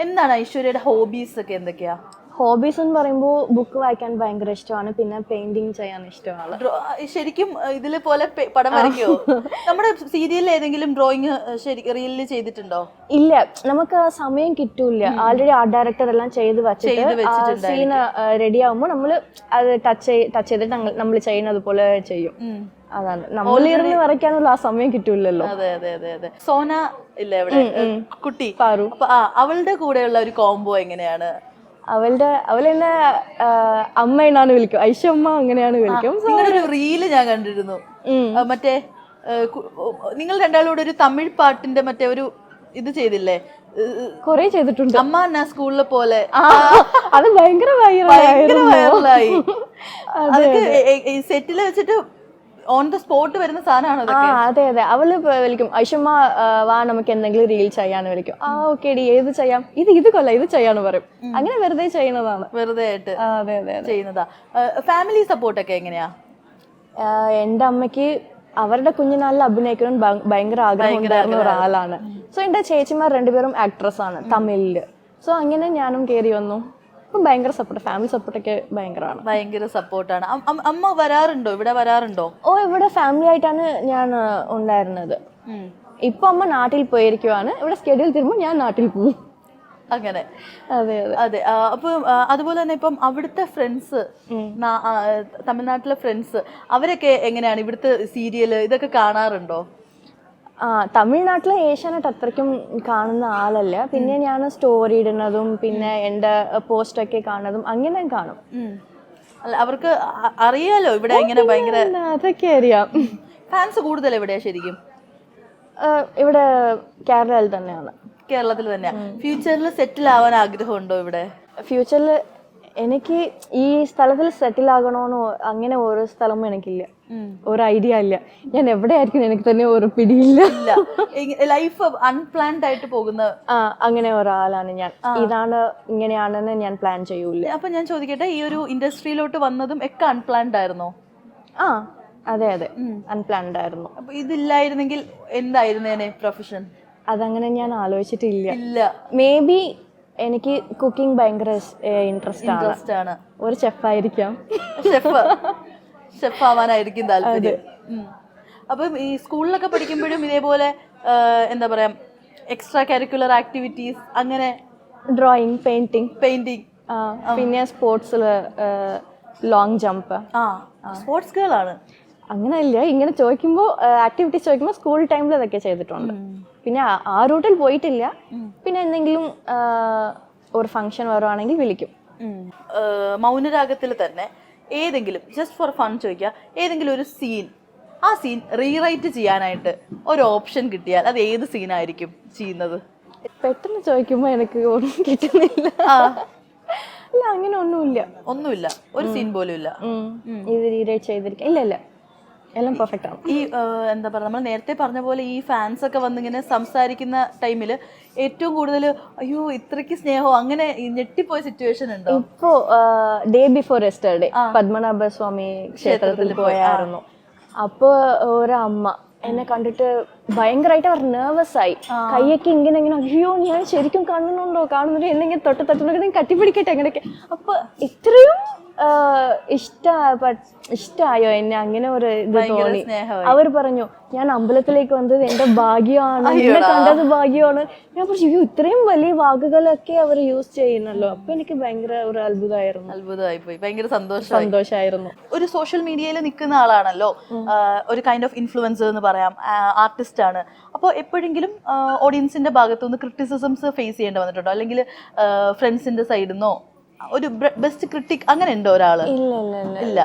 എന്താണ് ഐശ്വര്യയുടെ ഹോബീസ് ഒക്കെ എന്തൊക്കെയാ? ഹോബീസ് എന്ന് പറയുമ്പോൾ ബുക്ക് വായിക്കാൻ ഭയങ്കര ഇഷ്ടമാണ്, പിന്നെ പെയിന്റിങ് ചെയ്യാൻ ഇഷ്ടമാണ്. ശരിക്കും ഇതിലെ പോലെ പടം വരയ്ക്കോ? നമ്മുടെ സീരിയലിൽ ഏതെങ്കിലും ഡ്രോയിങ് റിയലിൽ ചെയ്തിട്ടുണ്ടോ? ഇല്ല, നമുക്ക് സമയം കിട്ടൂല. ഓൾറെഡി ആർട്ട് ഡയറക്ടർ എല്ലാം ചെയ്ത് വെച്ചിട്ട് സീൻ റെഡി ആവുമ്പോൾ നമ്മൾ അത് ടച്ച് ചെയ്തിട്ട് നമ്മൾ ചെയ്യുന്നത് പോലെ ചെയ്യും. അതാണ്, നമ്മൾ ഇരുന്ന് വരയ്ക്കാനുള്ള ആ സമയം കിട്ടൂലല്ലോ. അതെ അതെ അതെ അതെ. സോന ഇല്ല ഇവിടെ, കുട്ടി പാറു. അവളുടെ കൂടെയുള്ള ഒരു കോംബോ എങ്ങനെയാണ്? അവളെന്നെ അമ്മ എന്നാണ് വിളിക്കും, ഐഷമ്മ അങ്ങനെയാണ് വിളിക്കും. നിങ്ങളൊരു റീല് ഞാൻ കണ്ടിരുന്നു, മറ്റേ നിങ്ങൾ രണ്ടാളൂടെ ഒരു തമിഴ് പാട്ടിന്റെ മറ്റേ ഒരു ഇത് ചെയ്തില്ലേ? കൊറേ ചെയ്തിട്ടുണ്ട്. അമ്മ എന്നാ സ്കൂളിലെ പോലെ അത് ഭയങ്കര വൈറലായി. അതൊക്കെ സെറ്റില് വെച്ചിട്ട് ഓൺ ദ സ്പോട്ട് വരുന്ന സാധനമാണോ? അതെ അതെ. അവള് വിളിക്കും, ഐഷമ്മ വാ നമുക്ക് എന്തെങ്കിലും റീൽ ചെയ്യാന്ന് വിളിക്കും. ഓക്കെ ഡി, ഏത് ചെയ്യാം, ഇത് കൊല്ല, ഇത് ചെയ്യാന്ന് പറയും. അങ്ങനെ വെറുതെ ചെയ്യുന്നതാണ്, വെറുതെ ആയിട്ട്. അതെ അതെ ചെയ്യുന്നതാ. ഫാമിലി സപ്പോർട്ട് ഒക്കെ എങ്ങനെയാ? എന്റെ അമ്മയ്ക്ക് അവരുടെ കുഞ്ഞിനാളിൽ അഭിനയിക്കണം ഭയങ്കര ആഗ്രഹം ഉണ്ടായിരുന്ന ഒരാളാണ്. സോ എന്റെ ചേച്ചിമാർ രണ്ടുപേരും ആക്ട്രസ് ആണ് തമിഴില്. സോ അങ്ങനെ ഞാനും കയറി വന്നു. ഭയങ്കര സപ്പോർട്ട്, ഫാമിലി സപ്പോർട്ടൊക്കെ ഭയങ്കര സപ്പോർട്ടാണ്. അമ്മ വരാറുണ്ടോ, ഇവിടെ വരാറുണ്ടോ? ഇവിടെ ഫാമിലി ആയിട്ടാണ് ഞാൻ ഉണ്ടായിരുന്നത്. ഇപ്പൊ അമ്മ നാട്ടിൽ പോയിരിക്കുവാണ്. ഇവിടെ സ്കെഡ്യൂൾ തീരുമ്പോൾ ഞാൻ നാട്ടിൽ പോകും. അങ്ങനെ. അതെ അതെ അതെ. അപ്പൊ അതുപോലെ തന്നെ ഇപ്പം അവിടുത്തെ ഫ്രണ്ട്സ്, തമിഴ്നാട്ടിലെ ഫ്രണ്ട്സ്, അവരൊക്കെ എങ്ങനെയാണ്? ഇവിടുത്തെ സീരിയല് ഇതൊക്കെ കാണാറുണ്ടോ? തമിഴ്നാട്ടിലെ ഏഷ്യാനെറ്റ് അത്രയ്ക്കും കാണുന്ന ആളല്ല. പിന്നെ ഞാൻ സ്റ്റോറി ഇടുന്നതും പിന്നെ എൻ്റെ പോസ്റ്റൊക്കെ കാണുന്നതും അങ്ങനെ കാണും. അല്ല, അവർക്ക് അറിയാലോ ഇവിടെ ഇങ്ങനെ ഭയങ്കര, അതൊക്കെ അറിയാം. ഫാൻസ് കൂടുതൽ എവിടെയാ ശരിക്കും? ഇവിടെ കേരളത്തിൽ തന്നെയാണ്. കേരളത്തിൽ തന്നെയാ. ഫ്യൂച്ചറിൽ സെറ്റിൽ ആവാൻ ആഗ്രഹമുണ്ടോ ഇവിടെ? ഫ്യൂച്ചറിൽ എനിക്ക് ഈ സ്ഥലത്തിൽ സെറ്റിൽ ആകണമെന്നോ അങ്ങനെ ഓരോ സ്ഥലവും എനിക്കില്ല, ഒരു ഐഡിയ ഇല്ല. ഞാൻ എവിടെ ആയിരിക്കും എനിക്ക് തന്നെ ഒരു പിടിയില്ല. ലൈഫ് അൺപ്ലാൻഡ് ആയിട്ട് പോകുന്ന അങ്ങനെ ഒരാളാണ് ഞാൻ. ഇതാണ് ഇങ്ങനെയാണെന്ന് ഞാൻ പ്ലാൻ ചെയ്യൂല. അപ്പൊ ഞാൻ ചോദിക്കട്ടെ, ഈ ഒരു ഇൻഡസ്ട്രിയിലോട്ട് വന്നതും ഒക്കെ അൺപ്ലാൻഡ് ആയിരുന്നോ? അതെ അതെ, അൺപ്ലാൻഡ് ആയിരുന്നു. അപ്പൊ ഇതില്ലായിരുന്നെങ്കിൽ എന്തായിരുന്നേനെ പ്രൊഫഷൻ? അതങ്ങനെ ഞാൻ ആലോചിച്ചിട്ടില്ല. മേ ബി എനിക്ക് കുക്കിംഗ് ഭയങ്കര ഇൻട്രസ്റ്റ് ആണ്. ഒരു ഷെഫായിരിക്കാം. ഷെഫ് ആവാനായിരിക്കും താല്പര്യം. അപ്പം ഈ സ്കൂളിലൊക്കെ പഠിക്കുമ്പോഴും ഇതേപോലെ എന്താ പറയാ, എക്സ്ട്രാ കരിക്കുലർ ആക്ടിവിറ്റീസ് അങ്ങനെ? Drawing, painting. പിന്നെ സ്പോർട്സില് ലോങ് ജമ്പ്. സ്പോർട്സ് ഗേൾ ആണ്. അങ്ങനെയല്ല, ഇങ്ങനെ ചോദിക്കുമ്പോൾ ആക്ടിവിറ്റീസ് ചോദിക്കുമ്പോൾ സ്കൂൾ ടൈമിൽ അതൊക്കെ ചെയ്തിട്ടുണ്ട്. പിന്നെ ആ റൂട്ടിൽ പോയിട്ടില്ല. പിന്നെ എന്തെങ്കിലും ഒരു ഫംഗ്ഷൻ വരുവാണെങ്കിൽ വിളിക്കും. മൗനരാഗത്തിൽ തന്നെ ഏതെങ്കിലും, ജസ്റ്റ് ഫോർ ഫൺ ചോദിക്കുക, ഏതെങ്കിലും ഒരു സീൻ, ആ സീൻ റീറൈറ്റ് ചെയ്യാനായിട്ട് ഒരു ഓപ്ഷൻ കിട്ടിയാൽ അത് ഏത് സീനായിരിക്കും ചെയ്യുന്നത്? പെട്ടെന്ന് ചോദിക്കുമ്പോൾ എനിക്ക് ഒന്നും കിട്ടുന്നില്ല. അല്ല, അങ്ങനെ ഒന്നുമില്ല, ഒരു സീൻ പോലും ഇല്ല. ഇത് റീറൈറ്റ് ചെയ്തിരിക്കാം? ഇല്ല, എല്ലാം പെർഫെക്റ്റ് ആണ്. ഈ എന്താ പറയുക, നമ്മൾ നേരത്തെ പറഞ്ഞ പോലെ ഈ ഫാൻസ് ഒക്കെ വന്നിങ്ങനെ സംസാരിക്കുന്ന ടൈമിൽ ഏറ്റവും കൂടുതൽ അയ്യോ ഇത്രയ്ക്ക് സ്നേഹം അങ്ങനെ ഞെട്ടിപ്പോയ സിറ്റുവേഷൻ ഉണ്ടോ? ഇപ്പോ ഡേ ബിഫോർ യെസ്റ്റർഡേ പത്മനാഭസ്വാമി ക്ഷേത്രത്തിൽ പോയായിരുന്നു. അപ്പോൾ ഒരമ്മ എന്നെ കണ്ടിട്ട് ഭയങ്കരമായിട്ട് അവർ നെർവസ് ആയി. കൈയൊക്കെ ഇങ്ങനെ അയ്യോ ഞാൻ ശരിക്കും കാണുന്നുണ്ട് എന്തെങ്കിലും തൊട്ട് കട്ടിപ്പിടിക്കട്ടെ അങ്ങനെയൊക്കെ. അപ്പൊ ഇത്രയും ഇഷ്ടായോ എന്നെ, അങ്ങനെ ഒരു ഇത് തോന്നി. അവർ പറഞ്ഞു ഞാൻ അമ്പലത്തിലേക്ക് വന്നത് എന്റെ ഭാഗ്യമാണ്, എന്നെ കണ്ടത് ഭാഗ്യമാണ്. ഞാൻ പറഞ്ഞു അയ്യോ ഇത്രയും വലിയ വാക്കുകളൊക്കെ അവർ യൂസ് ചെയ്യുന്നല്ലോ. അപ്പൊ എനിക്ക് ഭയങ്കര ഒരു അത്ഭുതമായി പോയി, ഭയങ്കര സന്തോഷമായിരുന്നു. ഒരു സോഷ്യൽ മീഡിയയിൽ നിൽക്കുന്ന ആളാണല്ലോ, ഒരു കൈൻഡ് ഓഫ് ഇൻഫ്ലുവൻസർ എന്ന് പറയാം, ആർട്ടിസ്റ്റ് ആണ്. അപ്പോൾ എപ്പോഴെങ്കിലും ഓഡിയൻസിന്റെ ഭാഗത്തുനിന്ന് ക്രിറ്റിസിസംസ് ഫേസ് ചെയ്യേണ്ടി വന്നിട്ടുണ്ടോ? അല്ലെങ്കിൽ ഫ്രണ്ട്സിന്റെ സൈഡിൽ നിന്നോ ഒരു ബെസ്റ്റ് ക്രിട്ടിക് അങ്ങനെ ഉണ്ടോ ഒരാള്? ഇല്ല.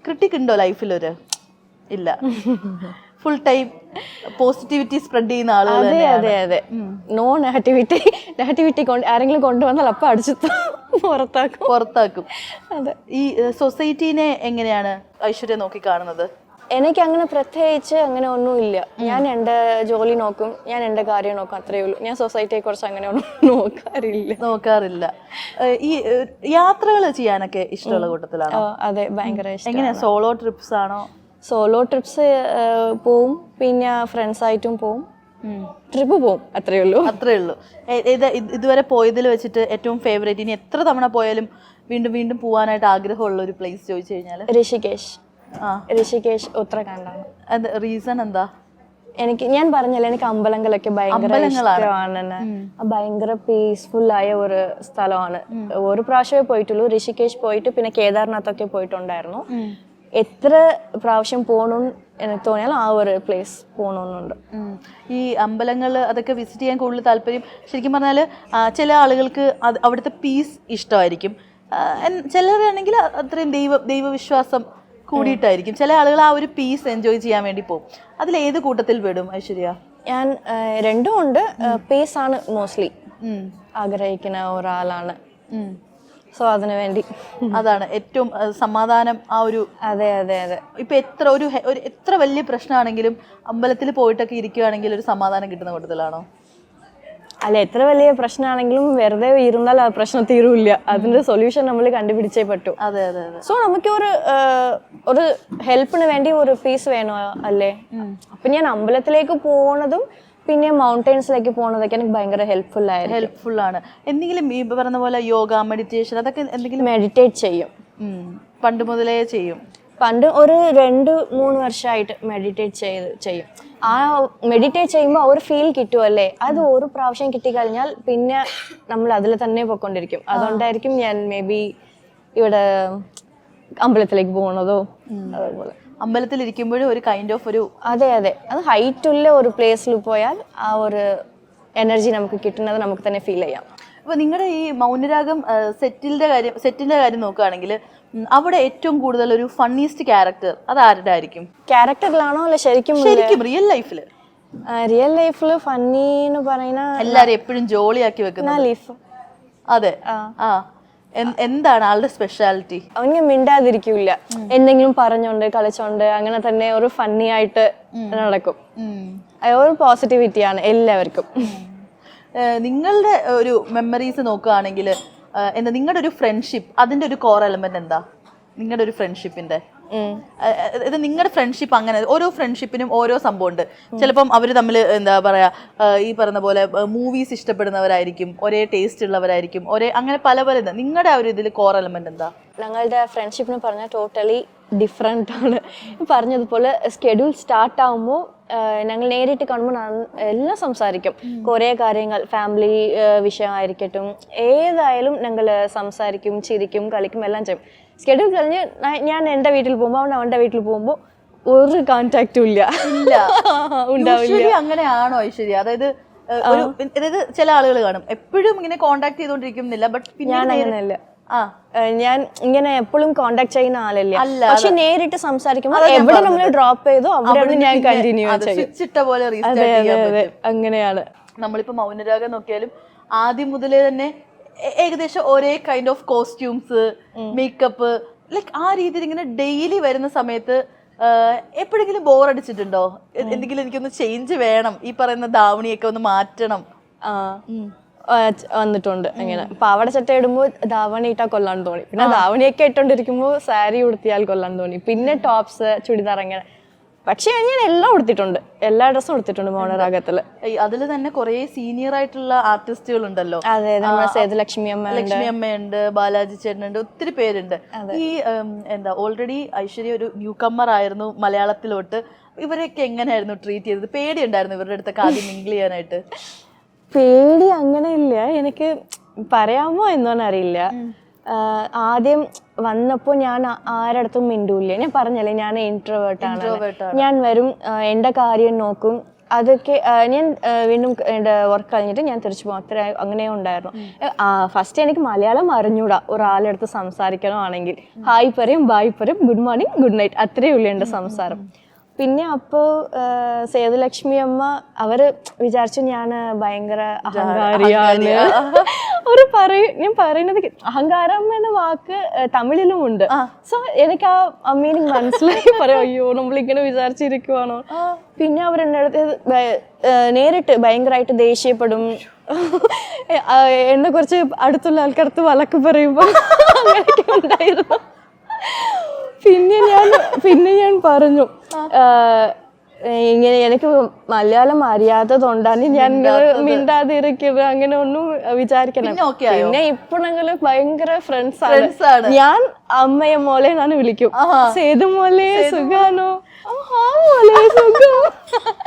ക്രിട്ടിക് ഉണ്ടോ ലൈഫിലൊരു? ഇല്ല. ഫുൾ ടൈം പോസിറ്റിവിറ്റി സ്പ്രെഡ് ചെയ്യുന്ന ആളുകൾ. അതെ. നോ നെഗറ്റിവിറ്റി ആരെങ്കിലും കൊണ്ടുവന്നാൽ അപ്പൊ അടിച്ചു പുറത്താക്കും. അതെ. ഈ സൊസൈറ്റീനെ എങ്ങനെയാണ് ഐശ്വര്യ നോക്കി കാണുന്നത്? എനിക്ക് അങ്ങനെ പ്രത്യേകിച്ച് അങ്ങനെ ഒന്നുമില്ല. ഞാൻ എൻ്റെ ജോലി നോക്കും, ഞാൻ എൻ്റെ കാര്യം നോക്കും, അത്രയേ ഉള്ളൂ. ഞാൻ സൊസൈറ്റിയെ കുറിച്ച് അങ്ങനെ ഒന്നും നോക്കാറില്ല. ഈ യാത്രകൾ ചെയ്യാനൊക്കെ ഇഷ്ടമുള്ള കൂട്ടത്തിലാണോ? അതെ, ഭയങ്കര ഇഷ്ടം. എങ്ങനെയാ, സോളോ ട്രിപ്സ് ആണോ? സോളോ ട്രിപ്സ് പോവും, പിന്നെ ഫ്രണ്ട്സ് ആയിട്ടും പോവും, ട്രിപ്പ് പോവും, അത്രേ ഉള്ളൂ. അത്രേ ഉള്ളൂ. ഇതുവരെ പോയതിൽ വെച്ചിട്ട് ഏറ്റവും ഫേവറേറ്റ്, ഇനി എത്ര തവണ പോയാലും വീണ്ടും വീണ്ടും പോകാനായിട്ട് ആഗ്രഹമുള്ള ഒരു പ്ലേസ് ചോദിച്ചു കഴിഞ്ഞാൽ? ഋഷികേശ്. ഋഷികേശ് ഉത്തരാഖണ്ഡാണ്. റീസൺ എന്താ? ഞാൻ പറഞ്ഞല്ലോ, എനിക്ക് അമ്പലങ്ങളൊക്കെ ഭയങ്കര ഇഷ്ടമാണ്. ഭയങ്കര പീസ്ഫുൾ ആയ ഒരു സ്ഥലമാണ്. ഒരു പ്രാവശ്യമേ പോയിട്ടുള്ളൂ, ഋഷികേശ് പോയിട്ട് പിന്നെ കേദാർനാഥൊക്കെ പോയിട്ടുണ്ടായിരുന്നു. എത്ര പ്രാവശ്യം പോകണമെന്ന് എനിക്ക് തോന്നിയാൽ ആ ഒരു പ്ലേസ് പോകണമെന്നുണ്ട്. ഈ അമ്പലങ്ങൾ അതൊക്കെ വിസിറ്റ് ചെയ്യാൻ കൂടുതൽ താല്പര്യം, ശരിക്കും പറഞ്ഞാൽ ചില ആളുകൾക്ക് അവിടുത്തെ പീസ് ഇഷ്ടമായിരിക്കും, ചിലരാണെങ്കിൽ അത്രയും ദൈവവിശ്വാസം കൂടിയിട്ടായിരിക്കും. ചില ആളുകൾ ആ ഒരു പീസ് എൻജോയ് ചെയ്യാൻ വേണ്ടി പോകും. അതിൽ ഏത് കൂട്ടത്തിൽ പെടും ഐശ്വര്യ? ഞാൻ രണ്ടും ഉണ്ട്. പീസ് ആണ് മോസ്റ്റ്ലി ആഗ്രഹിക്കുന്ന ഒരാളാണ്. സോ അതിനു വേണ്ടി അതാണ് ഏറ്റവും സമാധാനം. ആ ഒരു അതെ അതെ അതെ. ഇപ്പൊ എത്ര വലിയ പ്രശ്നമാണെങ്കിലും അമ്പലത്തിൽ പോയിട്ടൊക്കെ ഇരിക്കുകയാണെങ്കിൽ ഒരു സമാധാനം കിട്ടുന്ന കൂട്ടത്തിലാണോ? അല്ല, എത്ര വലിയ പ്രശ്നമാണെങ്കിലും വെറുതെ ഇരുന്നാൽ ആ പ്രശ്നം തീരൂല്ല. അതിന്റെ സൊല്യൂഷൻ നമ്മൾ കണ്ടുപിടിച്ചേ പറ്റൂ. അതെ അതെ അതെ. സോ നമുക്ക് ഒരു ഹെൽപ്പിന് വേണ്ടി ഒരു പീസ് വേണോ അല്ലേ? അപ്പൊ ഞാൻ അമ്പലത്തിലേക്ക് പോണതും പിന്നെ മൗണ്ടൈൻസിലേക്ക് പോണതൊക്കെ എനിക്ക് ഭയങ്കര ഹെൽപ്ഫുൾ ആണ്. എന്തെങ്കിലും ഈ പറഞ്ഞ പോലെ യോഗ, മെഡിറ്റേഷൻ അതൊക്കെ എന്തെങ്കിലും? മെഡിറ്റേറ്റ് ചെയ്യും, പണ്ട് മുതലേ ചെയ്യും. പണ്ട് ഒരു 2-3 വർഷമായിട്ട് മെഡിറ്റേറ്റ് ചെയ്യും. ആ മെഡിറ്റേറ്റ് ചെയ്യുമ്പോൾ ഒരു ഫീൽ കിട്ടുമല്ലേ, അത് ഒരു പ്രാവശ്യം കിട്ടിക്കഴിഞ്ഞാൽ പിന്നെ നമ്മൾ അതിൽ തന്നെ പോയിക്കൊണ്ടിരിക്കും. അതുകൊണ്ടായിരിക്കും ഞാൻ മേ ബി ഇവിടെ അമ്പലത്തിലേക്ക് പോകണതോ. അതേപോലെ അമ്പലത്തിൽ ഇരിക്കുമ്പോഴും ഒരു കൈൻഡ് ഓഫ് ഒരു അതെ അതെ, അത് ഹൈറ്റുള്ള ഒരു പ്ലേസിൽ പോയാൽ ആ ഒരു എനർജി നമുക്ക് കിട്ടുന്നത് നമുക്ക് തന്നെ ഫീൽ ചെയ്യാം. അപ്പോൾ നിങ്ങളുടെ ഈ മൗനരാഗം സെറ്റിന്റെ കാര്യം നോക്കുകയാണെങ്കിൽ അവിടെ ഏറ്റവും കൂടുതൽ ഒരു ഫണ്ണിയസ്റ്റ് ക്യാരക്ടർ അത് ആരുടെ ആയിരിക്കും? ക്യാരക്ടറിലാണോ അല്ല ശരിക്കും റിയൽ ലൈഫിൽ? റിയൽ ലൈഫിൽ ഫണ്ണി എന്ന് പറയുന്ന എല്ലാരും എപ്പോഴും ജോളിയാക്കി വെക്കുന്ന ലീഫ്. അതെ. എന്താണ് ആളുടെ സ്പെഷ്യാലിറ്റി? അവന് മിണ്ടാതിരിക്കില്ല, എന്തെങ്കിലും പറഞ്ഞോണ്ട് കളിച്ചോണ്ട് അങ്ങനെ തന്നെ ഒരു ഫണ്ണി ആയിട്ട് നടക്കും. ഒരു പോസിറ്റിവിറ്റിയാണ് എല്ലാവർക്കും. നിങ്ങളുടെ ഒരു മെമ്മറീസ് നോക്കുകയാണെങ്കിൽ എന്താ നിങ്ങളുടെ ഒരു ഫ്രണ്ട്ഷിപ്പ്, അതിന്റെ ഒരു കോർ എലമെന്റ് എന്താ? നിങ്ങളുടെ ഒരു ഫ്രണ്ട്ഷിപ്പിന്റെ ഇത് നിങ്ങളുടെ ഫ്രണ്ട്ഷിപ്പ് അങ്ങനെ ഓരോ ഫ്രണ്ട്ഷിപ്പിനും ഓരോ സംഭവം ഉണ്ട്. ചിലപ്പം അവർ തമ്മിൽ എന്താ പറയാ, ഈ പറഞ്ഞ പോലെ മൂവീസ് ഇഷ്ടപ്പെടുന്നവരായിരിക്കും, ഒരേ ടേസ്റ്റ് ഉള്ളവരായിരിക്കും, അങ്ങനെ പല പല. നിങ്ങളുടെ ആ ഒരു ഇതിൽ കോർ എലമെന്റ് എന്താ? ഞങ്ങളുടെ ഫ്രണ്ട്ഷിപ്പിന് പറഞ്ഞാൽ ടോട്ടലി ഡിഫറെൻ്റ് ആണ്. പറഞ്ഞതുപോലെ സ്കെഡ്യൂൾ സ്റ്റാർട്ട് ആകുമ്പോൾ ഞങ്ങൾ നേരിട്ട് കാണുമ്പോൾ എല്ലാം സംസാരിക്കും. കുറേ കാര്യങ്ങൾ ഫാമിലി വിഷയമായിരിക്കട്ടും ഏതായാലും ഞങ്ങൾ സംസാരിക്കും, ചിരിക്കും, കളിക്കും, എല്ലാം ചെയ്യും. സ്കെഡ്യൂൾ കഴിഞ്ഞ് ഞാൻ എൻ്റെ വീട്ടിൽ പോകുമ്പോൾ അവൻ അവൻ്റെ വീട്ടിൽ പോകുമ്പോൾ ഒരു കോൺടാക്റ്റും ഇല്ല. ഉണ്ടാവില്ല. അങ്ങനെയാണോ ഐശ്വര്യ? അതായത് ചില ആളുകൾ കാണും എപ്പോഴും ഇങ്ങനെ കോണ്ടാക്ട് ചെയ്തോണ്ടിരിക്കുന്നില്ല, ബട്ട് ഞാൻ അങ്ങനെയല്ല. ഞാൻ ഇങ്ങനെ എപ്പോഴും കോണ്ടാക്ട് ചെയ്യുന്ന ആളല്ല. പക്ഷെ നേരിട്ട് സംസാരിക്കുമ്പോൾ എവിടെ നമ്മൾ ഡ്രോപ്പ് ചെയ്തോ അവിടെ ഞാൻ കണ്ടിന്യൂ ചെയ്യും. അങ്ങനെയാണ്. നമ്മളിപ്പോ മൗനരാഗം നോക്കിയാലും ആദ്യം മുതലേ തന്നെ ഏകദേശം ഒരേ kind of costumes, makeup, like ആ രീതിയിൽ ഇങ്ങനെ ഡെയിലി വരുന്ന സമയത്ത് എപ്പോഴെങ്കിലും ബോർ അടിച്ചിട്ടുണ്ടോ? എന്തെങ്കിലും എനിക്കൊന്ന് ചേഞ്ച് വേണം, ഈ പറയുന്ന ധാവണിയൊക്കെ ഒന്ന് മാറ്റണം വന്നിട്ടുണ്ട്. അങ്ങനെ പാവാട ചട്ട ഇടുമ്പോൾ ധാവണി ഇട്ടാൽ കൊള്ളാൻ തോന്നി, പിന്നെ ധാവണിയൊക്കെ ഇട്ടോണ്ടിരിക്കുമ്പോൾ സാരി ഉടുത്തിയാൽ കൊള്ളാൻ തോന്നി, പിന്നെ ടോപ്സ്, ചുടിദാർ, അങ്ങനെ. പക്ഷെ ഞാൻ എല്ലാം ഉടുത്തിട്ടുണ്ട്, എല്ലാ ഡ്രസ്സും ഉടുത്തിട്ടുണ്ട് മൗനരാഗത്തില്. അതിൽ തന്നെ കുറെ സീനിയർ ആയിട്ടുള്ള ആർട്ടിസ്റ്റുകൾ ഉണ്ടല്ലോ. അതെ, നമ്മുടെ സേതുലക്ഷ്മി അമ്മയുണ്ട്, ബാലാജി ചേട്ടനുണ്ട്, ഒത്തിരി പേരുണ്ട്. ഈ എന്താ ഓൾറെഡി ഐശ്വര്യ ഒരു ന്യൂ കമ്മർ ആയിരുന്നു മലയാളത്തിലോട്ട്. ഇവരൊക്കെ എങ്ങനെയായിരുന്നു ട്രീറ്റ് ചെയ്തത്? പേടി ഉണ്ടായിരുന്നു ഇവരുടെ അടുത്തൊക്കെ ആദ്യം മിങ്കിൾ ചെയ്യാനായിട്ട്? പേടി അങ്ങനെ ഇല്ല, എനിക്ക് പറയാമോ എന്നോന്ന് അറിയില്ല. ആദ്യം വന്നപ്പോൾ ഞാൻ ആരടുത്തും മിണ്ടൂല്ല. ഞാൻ പറഞ്ഞല്ലേ ഞാൻ ഇൻട്രോവേർട്ടാണ്. ഞാൻ വരും, എൻ്റെ കാര്യം നോക്കും, അതൊക്കെ ഞാൻ വീണ്ടും എൻ്റെ വർക്ക് കഴിഞ്ഞിട്ട് ഞാൻ തിരിച്ചു പോകും. അത്ര അങ്ങനെ ഉണ്ടായിരുന്നു. ഫസ്റ്റ് എനിക്ക് മലയാളം അറിഞ്ഞൂടാ. ഒരാളെടുത്ത് സംസാരിക്കണമെങ്കിൽ ഹായ് പറയും, ബായ് പറയും, ഗുഡ് മോർണിംഗ്, ഗുഡ് നൈറ്റ്, അത്രയേ ഉള്ളൂ എൻ്റെ സംസാരം. പിന്നെ അപ്പോൾ സേതുലക്ഷ്മി അമ്മ അവർ വിചാരിച്ചു ഞാൻ ഭയങ്കര അഹങ്കാരിയാണ്. ഞാൻ പറയുന്നത് അഹങ്കാരം എന്ന വാക്ക് തമിഴിലും ഉണ്ട്. സോ എനിക്ക് ആ മീനിങ് മനസ്സിലായി. പറയാം, അയ്യോ നമ്മളിങ്ങനെ വിചാരിച്ചിരിക്കുവാണോ. പിന്നെ അവർ എൻ്റെ അടുത്ത് നേരിട്ട് ഭയങ്കരമായിട്ട് ദേഷ്യപ്പെടും, എന്നെ കുറച്ച് അടുത്തുള്ള ആൾക്കാർക്ക് വഴക്ക് പറയുമ്പോൾ അങ്ങനെയൊക്കെ ഉണ്ടായിരുന്നു. പിന്നെ ഞാൻ പറഞ്ഞു ഇങ്ങനെ എനിക്ക് മലയാളം അറിയാത്തതുകൊണ്ടാണ് ഞാൻ മിണ്ടാതിരിക്കുന്നത്, അങ്ങനെ ഒന്നും വിചാരിക്കണം. പിന്നെ ഇപ്പോഴെങ്കിൽ ഭയങ്കര ഫ്രണ്ട്സ് ആണ്. ഞാൻ അമ്മയെ മോളെ ഞാൻ വിളിക്കും, സേതു മോളെ സുഖാണോ,